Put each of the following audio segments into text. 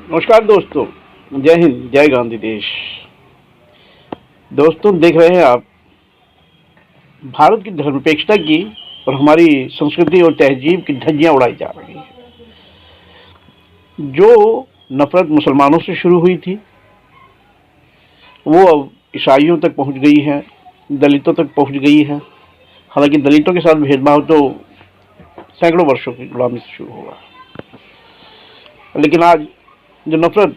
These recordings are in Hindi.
नमस्कार दोस्तों। जय हिंद, जय गांधी देश। दोस्तों, देख रहे हैं आप भारत की धर्मनिरपेक्षता की और हमारी संस्कृति और तहजीब की धज्जियां उड़ाई जा रही हैं। जो नफरत मुसलमानों से शुरू हुई थी वो अब ईसाइयों तक पहुंच गई है, दलितों तक पहुंच गई है। हालांकि दलितों के साथ भेदभाव तो सैकड़ों वर्षों की गुलामी से शुरू हुआ, लेकिन आज जो नफरत,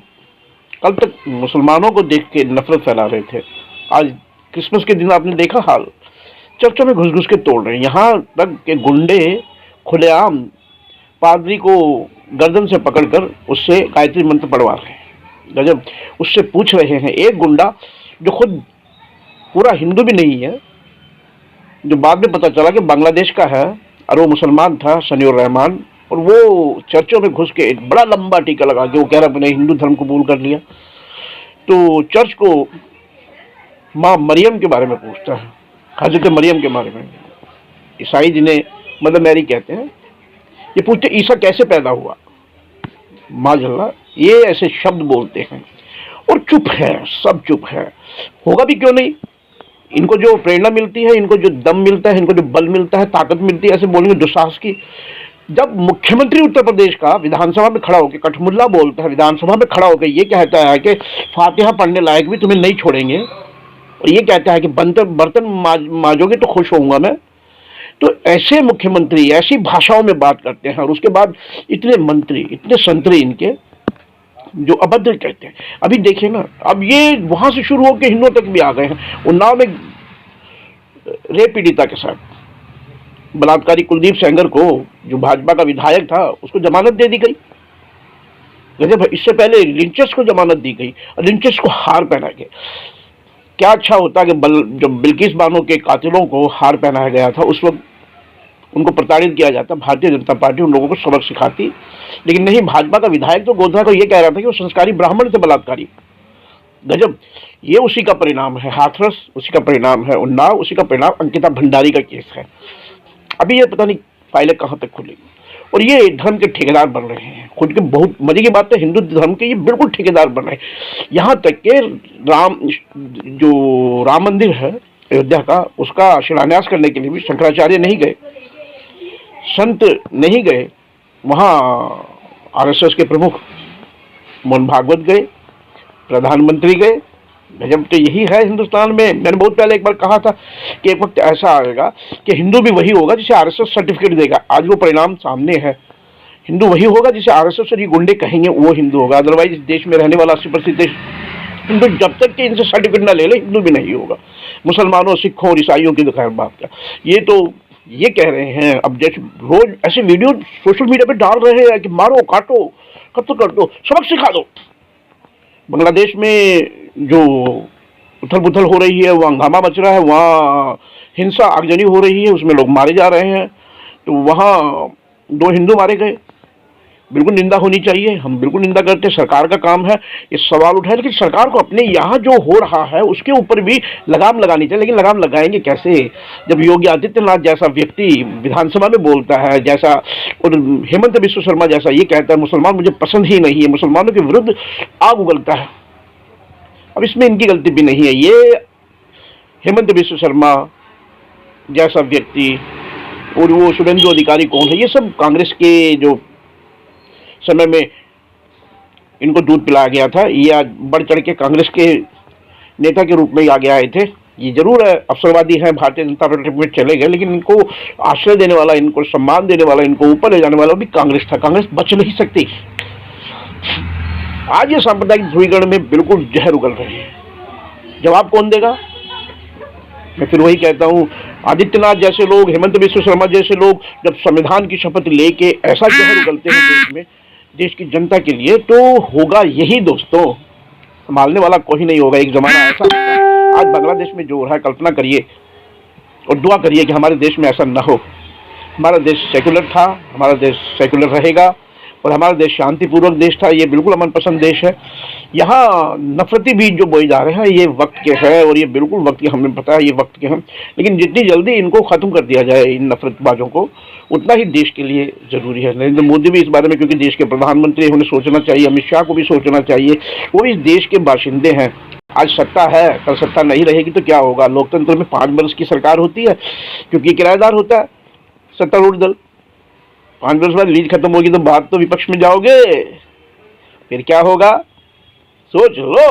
कल तक मुसलमानों को देख के नफरत फैला रहे थे, आज क्रिसमस के दिन आपने देखा हाल, चर्चों में घुस घुस के तोड़ रहे हैं। यहाँ तक के गुंडे खुलेआम पादरी को गर्दन से पकड़कर उससे गायत्री मंत्र पढ़वा रहे हैं। गजब। उससे पूछ रहे हैं, एक गुंडा जो खुद पूरा हिंदू भी नहीं है, जो बाद में पता चला कि बांग्लादेश का है और वो मुसलमान था, सनीउर रहमान, और वो चर्चों में घुस के बड़ा लंबा टीका लगा के वो कह रहा मैंने हिंदू धर्म कबूल कर लिया। तो चर्च को माँ मरियम के बारे में पूछता है, हजरत मरियम के बारे में। ईसाई जिन्हें मदर मैरी कहते हैं, ये पूछते ईसा कैसे पैदा हुआ। माजल्ला, ये ऐसे शब्द बोलते हैं और चुप है, सब चुप है। होगा भी क्यों नहीं, इनको जो प्रेरणा मिलती है, इनको जो दम मिलता है, इनको जो बल मिलता है, ताकत मिलती है ऐसे बोलेंगे दुस्साहस की। जब मुख्यमंत्री उत्तर प्रदेश का विधानसभा में खड़ा होकर कठमुल्ला बोलता है, विधानसभा में खड़ा होकर ये कहता है कि फातिहा पढ़ने लायक भी तुम्हें नहीं छोड़ेंगे, और ये कहता है कि बर्तन माजोगे तो खुश होऊंगा मैं, तो ऐसे मुख्यमंत्री ऐसी भाषाओं में बात करते हैं। और उसके बाद इतने मंत्री, इतने संतरी इनके जो अभद्र कहते हैं। अभी देखिए ना, अब ये वहां से शुरू होकर हिंदुओं तक भी आ गए हैं। उन्नाव में रेप पीड़िता के साथ बलात्कारी कुलदीप सेंगर को, जो भाजपा का विधायक था, उसको जमानत दे दी गई। गजब। इससे पहले लिंचर्स को जमानत दी गई और लिंचर्स को हार पहनाया गया। क्या अच्छा होता कि जब बिल्किस बानो के कातिलों को हार पहनाया गया था, उस वक्त उनको प्रताड़ित किया जाता, भारतीय जनता पार्टी उन लोगों को सबक सिखाती। लेकिन नहीं, भाजपा का विधायक तो गोधरा को यह कह रहा था कि वो संस्कारी ब्राह्मण थे बलात्कारी। गजब। ये उसी का परिणाम है, हाथरस उसी का परिणाम है, उन्नाव उसी का परिणाम, अंकिता भंडारी का केस है। अभी ये पता नहीं फाइलें कहां तक खुलेगी। और ये धर्म के ठेकेदार बन रहे हैं खुद के। बहुत मजे की बात है, हिंदू धर्म के ये बिल्कुल ठेकेदार बन रहे हैं। यहाँ तक के जो राम मंदिर है अयोध्या का, उसका शिलान्यास करने के लिए भी शंकराचार्य नहीं गए, संत नहीं गए, वहाँ आरएसएस के प्रमुख मोहन भागवत गए, प्रधानमंत्री गए। गजब। तो यही है हिंदुस्तान में। मैंने बहुत पहले एक बार कहा था कि एक वक्त ऐसा आएगा कि हिंदू भी वही होगा जिसे आरएसएस सर्टिफिकेट देगा। आज वो परिणाम सामने है। हिंदू वही होगा जिसे आरएसएस और ये गुंडे कहेंगे वो हिंदू होगा। अदरवाइज इस देश में रहने वाला 80% देश हिंदू जब तक कि इनसे सर्टिफिकेट ना ले ले, हिंदू भी नहीं होगा। मुसलमानों, सिखों और ईसाइयों की तो खैर बात का, ये तो ये कह रहे हैं। अब जैसे रोज ऐसे वीडियो सोशल मीडिया पे डाल रहे हैं कि मारो, काटो, कत्ल कर दो, सबक सिखा दो। बांग्लादेश में जो उथल पुथल हो रही है, वहाँ हंगामा मच रहा है, वहाँ हिंसा आगजनी हो रही है, उसमें लोग मारे जा रहे हैं। तो वहाँ 2 हिंदू मारे गए। बिल्कुल निंदा होनी चाहिए, हम बिल्कुल निंदा करते हैं। सरकार का काम है ये सवाल उठाए, लेकिन सरकार को अपने यहाँ जो हो रहा है उसके ऊपर भी लगाम लगानी चाहिए। लेकिन लगाम लगाएंगे कैसे जब योगी आदित्यनाथ जैसा व्यक्ति विधानसभा में बोलता है, जैसा, और हेमंत बिस्व शर्मा जैसा ये कहता है मुसलमान मुझे पसंद ही नहीं है, मुसलमानों के विरुद्ध आग उगलता है। अब इसमें इनकी गलती भी नहीं है। ये हेमंत बिस्व शर्मा जैसा व्यक्ति और वो शुभेंदु अधिकारी कौन है, ये सब कांग्रेस के जो समय में इनको दूध पिलाया गया था, ये आज बढ़ चढ़ के कांग्रेस के नेता के रूप में आगे आए थे। ये जरूर है अवसरवादी हैं, भारतीय जनता पार्टी में चले गए, लेकिन इनको आश्रय देने वाला, इनको सम्मान देने वाला, इनको ऊपर ले जाने वाला भी कांग्रेस था। कांग्रेस बच नहीं सकती। आज ये सांप्रदायिक ध्रुवीकरण में बिल्कुल जहर उगल रहे हैं। जवाब कौन देगा? मैं फिर वही कहता हूं, आदित्यनाथ जैसे लोग, हेमंत बिस्व शर्मा जैसे लोग जब संविधान की शपथ लेके ऐसा जहर उगलते हैं देश में, देश की जनता के लिए, तो होगा यही दोस्तों, संभालने वाला कोई नहीं होगा। एक जमाना ऐसा होगा। आज बांग्लादेश में जो हो रहा है, कल्पना करिए और दुआ करिए कि हमारे देश में ऐसा न हो। हमारा देश सेकुलर था, हमारा देश सेकुलर रहेगा, और हमारा देश शांतिपूर्वक देश था। ये बिल्कुल अमन पसंद देश है। यहाँ नफरती बीज जो बोए जा रहे हैं ये वक्त के हैं, और ये बिल्कुल वक्त के, हमें पता है ये वक्त के हैं, लेकिन जितनी जल्दी इनको ख़त्म कर दिया जाए इन नफरतबाजों को, उतना ही देश के लिए ज़रूरी है। नरेंद्र मोदी भी इस बारे में, क्योंकि देश के प्रधानमंत्री, उन्हें सोचना चाहिए, अमित शाह को भी सोचना चाहिए, वो इस देश के बाशिंदे हैं। आज सत्ता है, कल सत्ता नहीं रहेगी तो क्या होगा। लोकतंत्र में 5 वर्ष की सरकार होती है, क्योंकि किराएदार होता है सत्तारूढ़ दल। 5 वर्ष बाद लीज खत्म होगी तो बात तो विपक्ष में जाओगे, फिर क्या होगा सोच लो।